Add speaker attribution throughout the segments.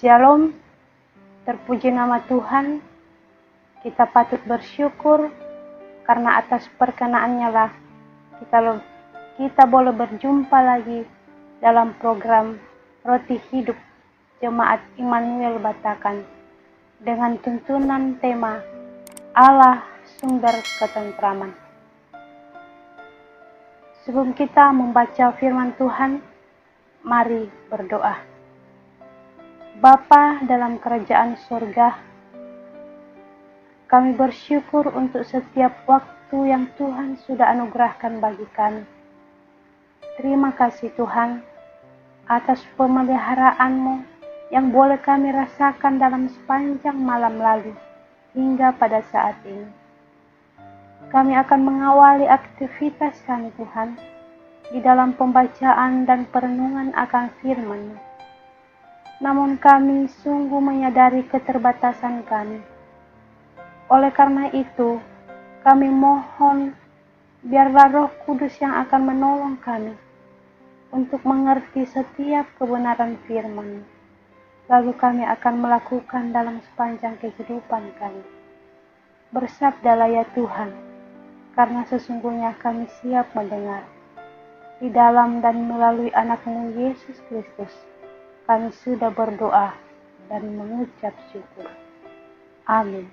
Speaker 1: Shalom, terpuji nama Tuhan. Kita patut bersyukur karena atas perkenaannya lah kita boleh berjumpa lagi dalam program Roti Hidup Jemaat Immanuel Batakan dengan tuntunan tema Allah Sumber Ketentraman. Sebelum kita membaca firman Tuhan, mari berdoa. Bapa dalam kerajaan surga, kami bersyukur untuk setiap waktu yang Tuhan sudah anugerahkan bagi kami. Terima kasih Tuhan atas pemeliharaan-Mu yang boleh kami rasakan dalam sepanjang malam lalu hingga pada saat ini. Kami akan mengawali aktivitas kami Tuhan di dalam pembacaan dan perenungan akan firman-Mu. Namun kami sungguh menyadari keterbatasan kami. Oleh karena itu, kami mohon biarlah Roh Kudus yang akan menolong kami untuk mengerti setiap kebenaran firman. Lalu kami akan melakukan dalam sepanjang kehidupan kami. Bersabdalah ya Tuhan, karena sesungguhnya kami siap mendengar. Di dalam dan melalui anak-Mu Yesus Kristus, kami sudah berdoa dan mengucap syukur. Amin.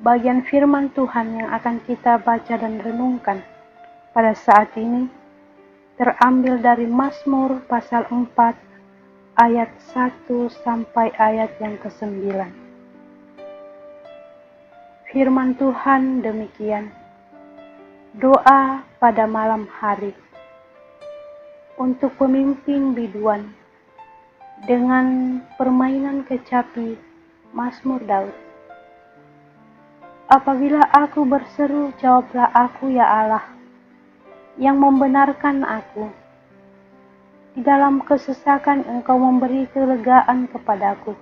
Speaker 1: Bagian firman Tuhan yang akan kita baca dan renungkan pada saat ini terambil dari Mazmur pasal 4 ayat 1 sampai ayat yang ke-9. Firman Tuhan demikian. Doa pada malam hari. Untuk pemimpin biduan dengan permainan kecapi Mazmur Daud. Apabila aku berseru, jawablah aku ya Allah, yang membenarkan aku. Di dalam kesesakan Engkau memberi kelegaan kepadaku.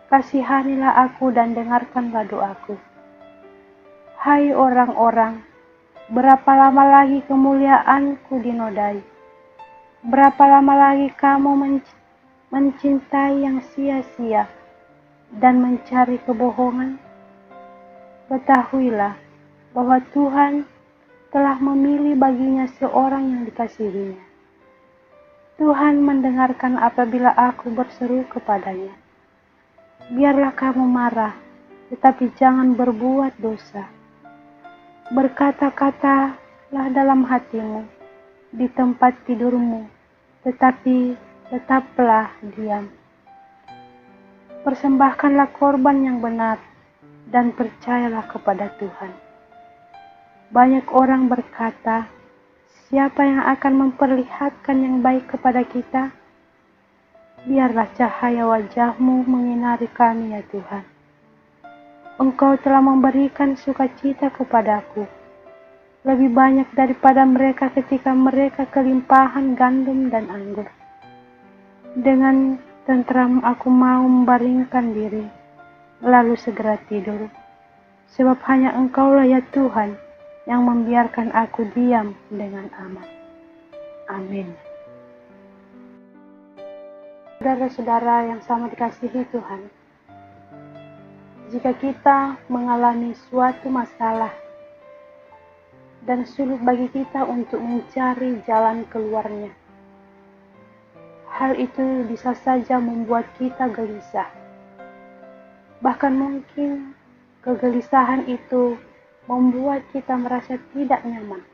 Speaker 1: Kasihanilah aku dan dengarkanlah doaku. Hai orang-orang, berapa lama lagi kemuliaanku dinodai? Berapa lama lagi kamu mencintai yang sia-sia dan mencari kebohongan? Ketahuilah bahwa Tuhan telah memilih baginya seorang yang dikasihinya. Tuhan mendengarkan apabila aku berseru kepadanya. Biarlah kamu marah, tetapi jangan berbuat dosa. Berkata-katalah dalam hatimu, di tempat tidurmu, tetapi tetaplah diam. Persembahkanlah korban yang benar dan percayalah kepada Tuhan. Banyak orang berkata, siapa yang akan memperlihatkan yang baik kepada kita? Biarlah cahaya wajah-Mu menyinari kami ya Tuhan. Engkau telah memberikan sukacita kepadaku, lebih banyak daripada mereka ketika mereka kelimpahan gandum dan anggur. Dengan tentram aku mau membaringkan diri, lalu segera tidur. Sebab hanya Engkaulah ya Tuhan yang membiarkan aku diam dengan aman. Amin. Saudara-saudara yang sama dikasihi Tuhan, jika kita mengalami suatu masalah dan sulit bagi kita untuk mencari jalan keluarnya, hal itu bisa saja membuat kita gelisah. Bahkan mungkin kegelisahan itu membuat kita merasa tidak nyaman,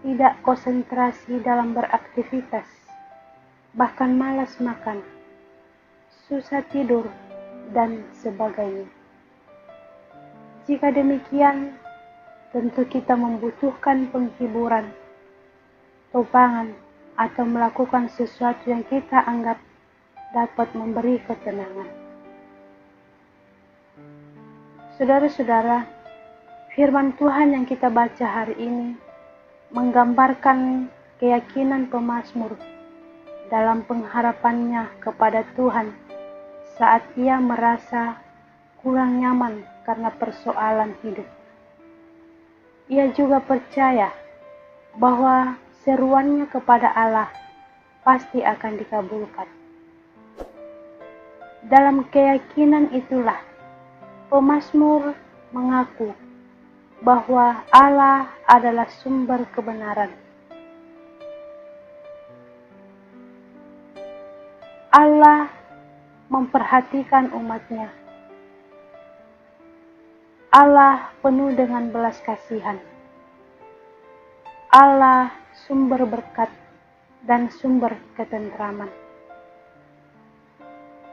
Speaker 1: tidak konsentrasi dalam beraktivitas, bahkan malas makan, susah tidur, dan sebagainya. Jika demikian, tentu kita membutuhkan penghiburan, topangan, atau melakukan sesuatu yang kita anggap dapat memberi ketenangan. Saudara-saudara, firman Tuhan yang kita baca hari ini menggambarkan keyakinan pemazmur dalam pengharapannya kepada Tuhan saat ia merasa kurang nyaman karena persoalan hidup. Ia juga percaya bahwa seruannya kepada Allah pasti akan dikabulkan. Dalam keyakinan itulah, pemazmur mengaku bahwa Allah adalah sumber kebenaran. Allah memperhatikan umatnya. Allah penuh dengan belas kasihan. Allah sumber berkat dan sumber ketentraman.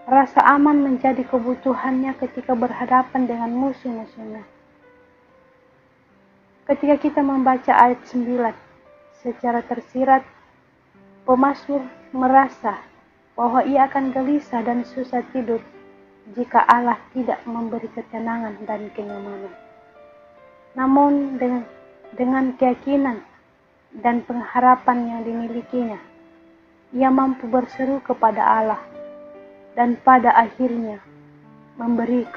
Speaker 1: Rasa aman menjadi kebutuhannya ketika berhadapan dengan musuh-musuhnya. Ketika kita membaca ayat 9 secara tersirat, pemazmur merasa bahwa ia akan gelisah dan susah tidur jika Allah tidak memberi ketenangan dan kenyamanan. Namun dengan keyakinan dan pengharapan yang dimilikinya, ia mampu berseru kepada Allah dan pada akhirnya memberi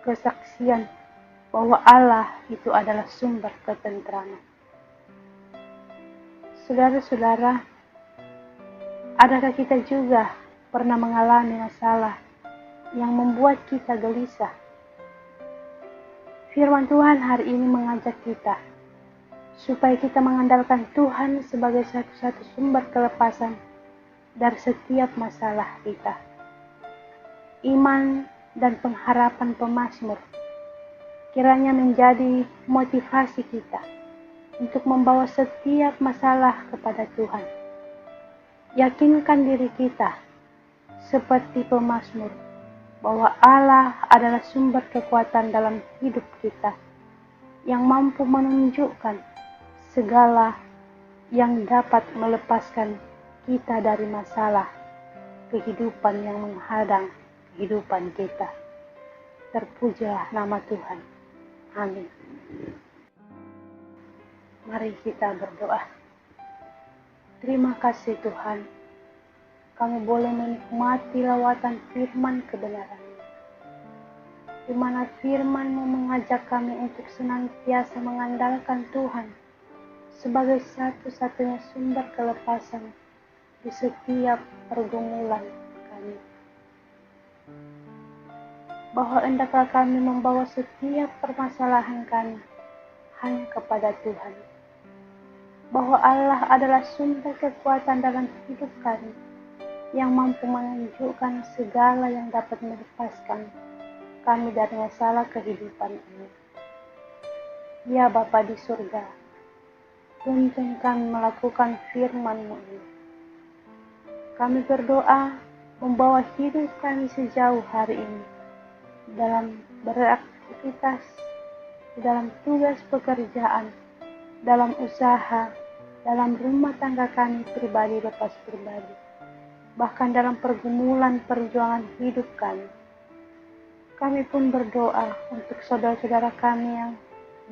Speaker 1: kesaksian bahwa Allah itu adalah sumber ketentraman. Saudara-saudara, adakah kita juga pernah mengalami masalah yang membuat kita gelisah? Firman Tuhan hari ini mengajak kita supaya kita mengandalkan Tuhan sebagai satu-satu sumber kelepasan dari setiap masalah kita. Iman dan pengharapan pemazmur kiranya menjadi motivasi kita untuk membawa setiap masalah kepada Tuhan. Yakinkan diri kita seperti pemazmur bahwa Allah adalah sumber kekuatan dalam hidup kita yang mampu menunjukkan segala yang dapat melepaskan kita dari masalah kehidupan yang menghadang kehidupan kita. Terpujilah nama Tuhan. Amin. Mari kita berdoa. Terima kasih Tuhan, kami boleh menikmati lawatan firman kebenaran-Mu, di mana firman-Mu mengajak kami untuk senantiasa mengandalkan Tuhan sebagai satu-satunya sumber kelepasan di setiap pergumulan kami. Bahwa hendaklah kami membawa setiap permasalahan kami hanya kepada Tuhan. Bahwa Allah adalah sumber kekuatan dalam hidup kami yang mampu menunjukkan segala yang dapat melepaskan kami dari masalah kehidupan ini. Ya Bapa di surga, tuntun kami melakukan firman-Mu ini. Kami berdoa membawa hidup kami sejauh hari ini dalam beraktivitas, dalam tugas pekerjaan, dalam usaha, dalam rumah tangga kami pribadi lepas pribadi, bahkan dalam pergumulan perjuangan hidup kami. Kami pun berdoa untuk saudara-saudara kami yang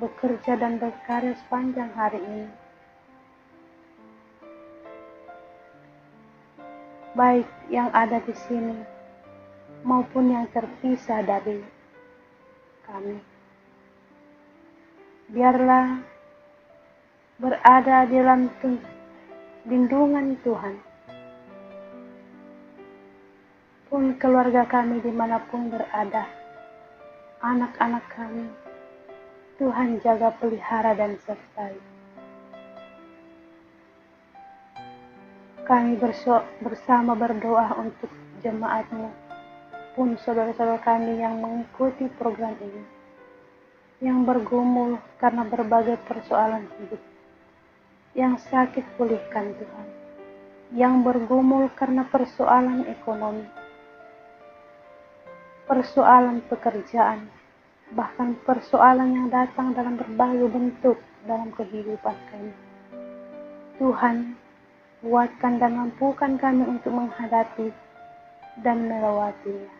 Speaker 1: bekerja dan berkarya sepanjang hari ini, baik yang ada di sini maupun yang terpisah dari kami. Biarlah berada di dalam lindungan Tuhan, pun keluarga kami dimanapun berada, anak-anak kami, Tuhan jaga, pelihara dan sertai. Kami bersama berdoa untuk jemaat-Mu, pun saudara-saudara kami yang mengikuti program ini, yang bergumul karena berbagai persoalan hidup, yang sakit pulihkan Tuhan, yang bergumul karena persoalan ekonomi, persoalan pekerjaan, bahkan persoalan yang datang dalam berbagai bentuk dalam kehidupan kami. Tuhan, kuatkan dan mampukan kami untuk menghadapi dan melewatinya.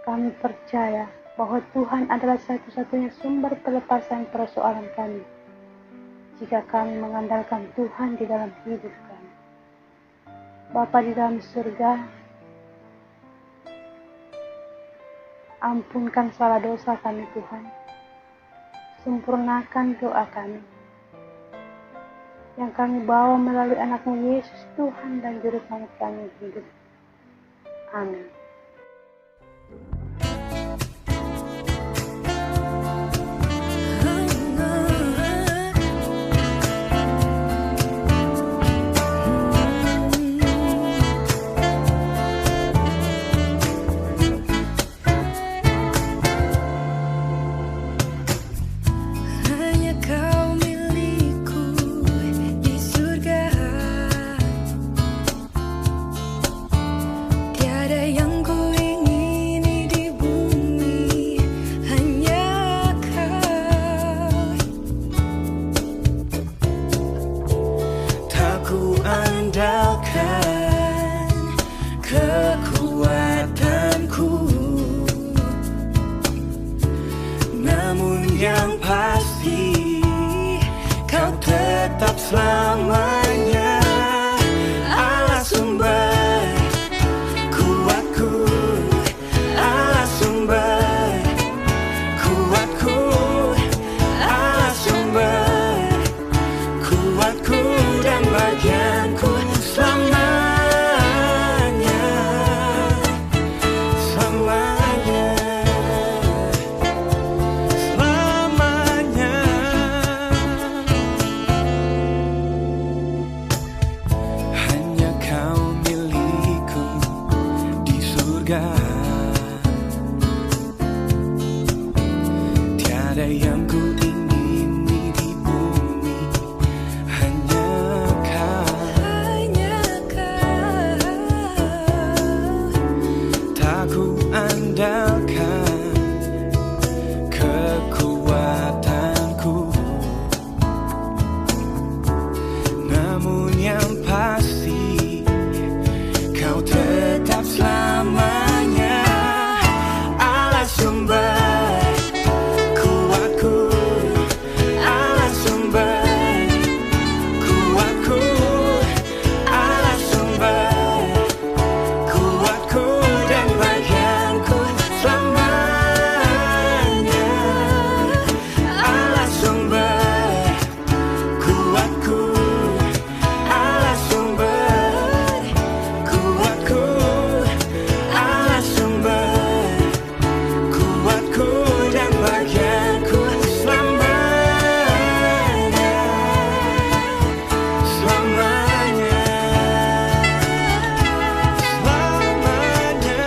Speaker 1: Kami percaya bahwa Tuhan adalah satu-satunya sumber pelepasan persoalan kami jika kami mengandalkan Tuhan di dalam hidup kami. Bapa di dalam surga, ampunkan salah dosa kami Tuhan, sempurnakan doa kami. yang kami bawa melalui anakmu Yesus Tuhan dan Juru Selamat kami hidup. Amin.
Speaker 2: Kekuatanku, namun yang pasti kau tetap selamanya Allah sumber kuatku, Allah sumber kuatku, Allah sumber kuatku dan bagianku selamanya. Tiada yang ku ingini di bumi, hanya kau. Tak ku andalkan kekuatanku, namun yang pasti kau tetap selamanya Allah sumber kuatku, Allah sumber kuatku, Allah sumber kuatku dan bagianku selamanya Allah sumber kuatku, Allah sumber kuatku, Allah sumber kuatku dan bagianku selamanya, selamanya, selamanya.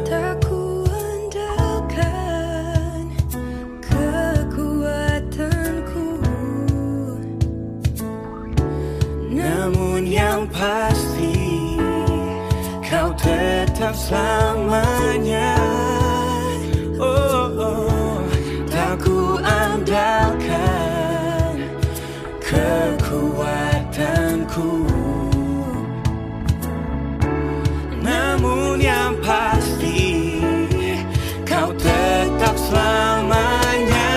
Speaker 2: Tak ku andalkan kekuatanku, namun yang pasti kau tetap selamanya. Oh, oh. Tak ku andalkan kekuatanku, namun yang pasti kau tetap selamanya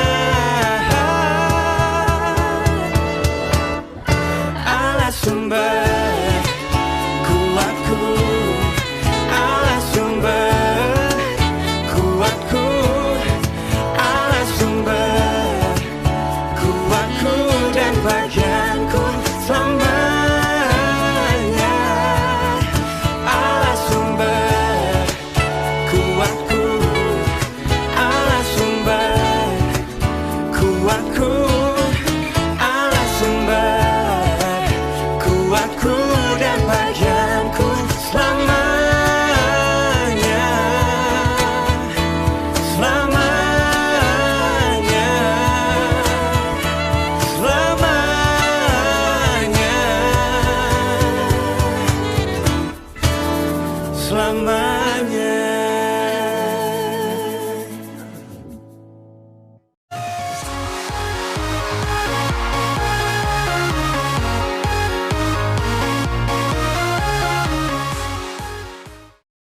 Speaker 2: Allah sumber kuatku, Allah sumber kuatku, Allah sumber kuatku dan bagianku selamanya Allah sumber kuatku, Allah sumber kuatku, Allah sumber kuatku dan bagianku selamanya, selamanya, selamanya, selamanya.